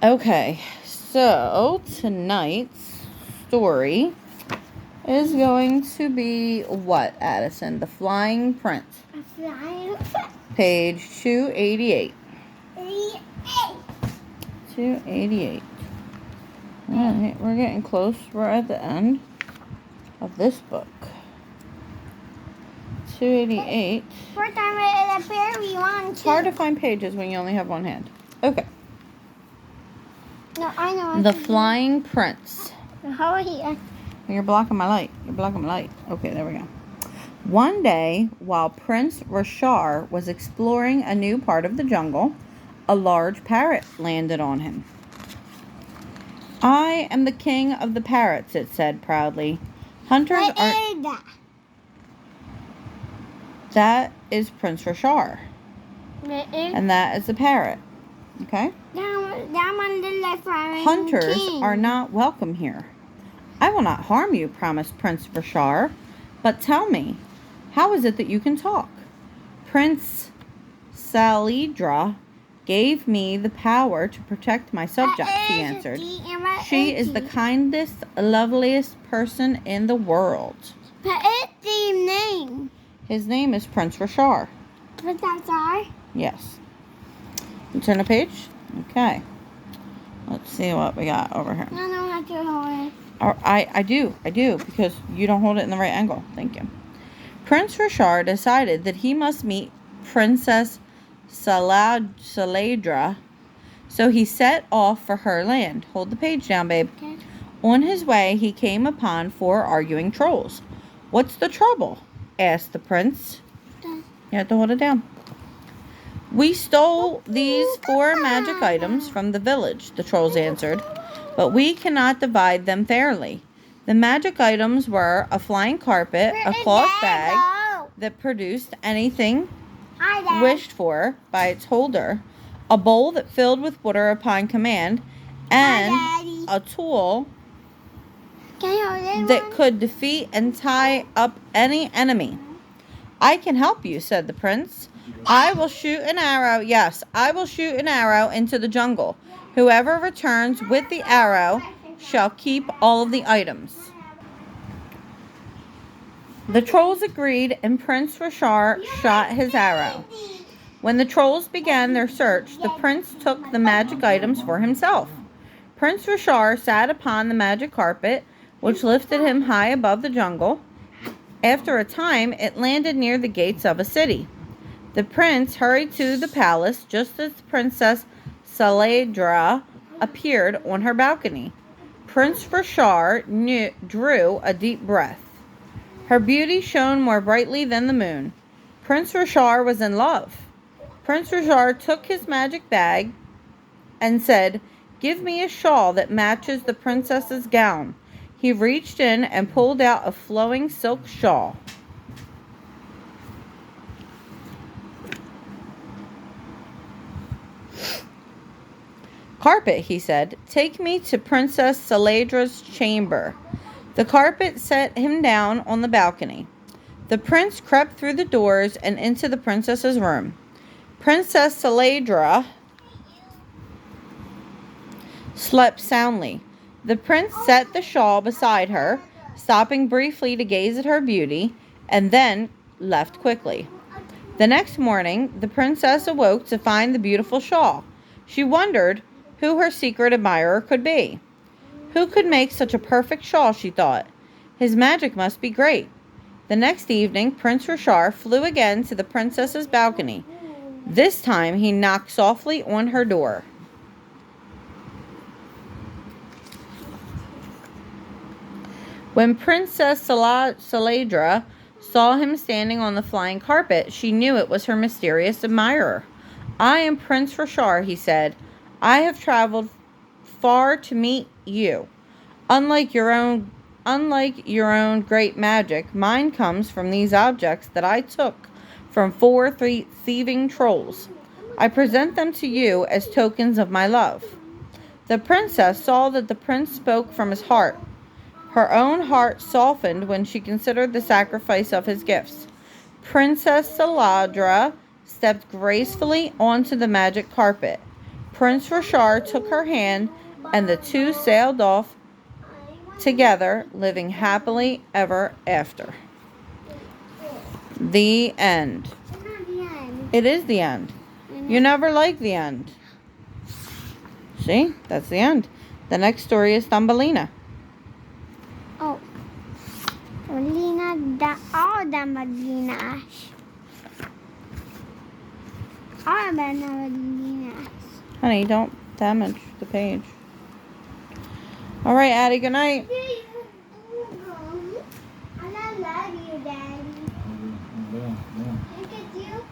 Okay, so tonight's story is going to be what, Addison? The Flying Prince. Page 288. 288. Alright, we're getting close. We're at the end of this book. 288. It's hard to find pages when you only have one hand. Okay. No, I know. The Flying Prince. How are you? You're blocking my light. You're blocking my light. Okay, there we go. One day, while Prince Rashar was exploring a new part of the jungle, a large parrot landed on him. I am the king of the parrots, it said proudly. Hunters What are... is that? That is Prince Rashar. What is And that is the parrot. Okay? that one looks like Flying Hunters King. are not welcome here. I will not harm you, promised Prince Rashar. But tell me, how is it that you can talk? Prince Salidra gave me the power to protect my subjects, he answered. She is the kindest, loveliest person in the world. What is the name? His name is Prince Rashar. What's that, sorry? Yes. You turn the page? Okay. Let's see what we got over here. I know how to hold it. I do, because you don't hold it in the right angle. Thank you. Prince Rashar decided that he must meet Princess Saladra, so he set off for her land. Hold the page down, babe. Okay. On his way, he came upon 4 arguing trolls. What's the trouble? Asked the prince. Okay. You have to hold it down. We stole these 4 magic items from the village, the trolls answered, but we cannot divide them fairly. The magic items were a flying carpet, a cloth bag that produced anything wished for by its holder, a bowl that filled with water upon command, and a tool Can you hold it? that could defeat and tie up any enemy. I can help you, said the prince. I will shoot an arrow. Yes, I will shoot an arrow into the jungle. Whoever returns with the arrow shall keep all of the items. The trolls agreed, and Prince Rashar shot his arrow. When the trolls began their search, the prince took the magic items for himself. Prince Rashar sat upon the magic carpet, which lifted him high above the jungle. After a time, it landed near the gates of a city. The prince hurried to the palace just as Princess Saladra appeared on her balcony. Prince Rashar drew a deep breath. Her beauty shone more brightly than the moon. Prince Rashar was in love. Prince Rashar took his magic bag and said, "Give me a shawl that matches the princess's gown." He reached in and pulled out a flowing silk shawl. Carpet, he said, take me to Princess Saladra's chamber. The carpet set him down on the balcony. The prince crept through the doors and into the princess's room. Princess Saladra slept soundly. The prince set the shawl beside her, stopping briefly to gaze at her beauty, and then left quickly. The next morning, the princess awoke to find the beautiful shawl. She wondered who her secret admirer could be. Who could make such a perfect shawl, she thought. His magic must be great. The next evening, Prince Rashar flew again to the princess's balcony. This time, he knocked softly on her door. When Princess Saladra saw him standing on the flying carpet, she knew it was her mysterious admirer. I am Prince Rashar, he said. I have traveled far to meet you. Unlike your own great magic, mine comes from these objects that I took from 4 thieving trolls. I present them to you as tokens of my love. The princess saw that the prince spoke from his heart. Her own heart softened when she considered the sacrifice of his gifts. Princess Saladra stepped gracefully onto the magic carpet. Prince Richard took her hand, and the two sailed off together, living happily ever after. The end. It's not the end. It is the end. You never like the end. See? That's the end. The next story is Thumbelina. Oh. Thumbelina, all Thumbelinas. All Thumbelinas. Honey, don't damage the page. All right, Addie, good night. I love you, Daddy. Look at you.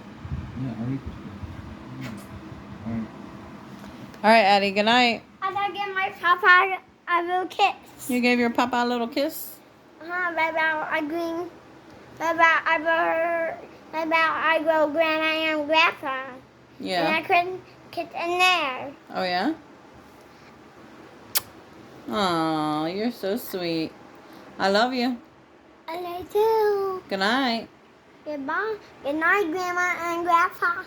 All right, Addie, good night. I gotta give my papa a little kiss. You gave your papa a little kiss? Bye bye, I green. Bye bye, I go grandma and grandpa. And Yeah. I couldn't get in there. Oh, yeah? Oh, you're so sweet. I love you. And I do. Good night. Goodbye. Good night, grandma and grandpa.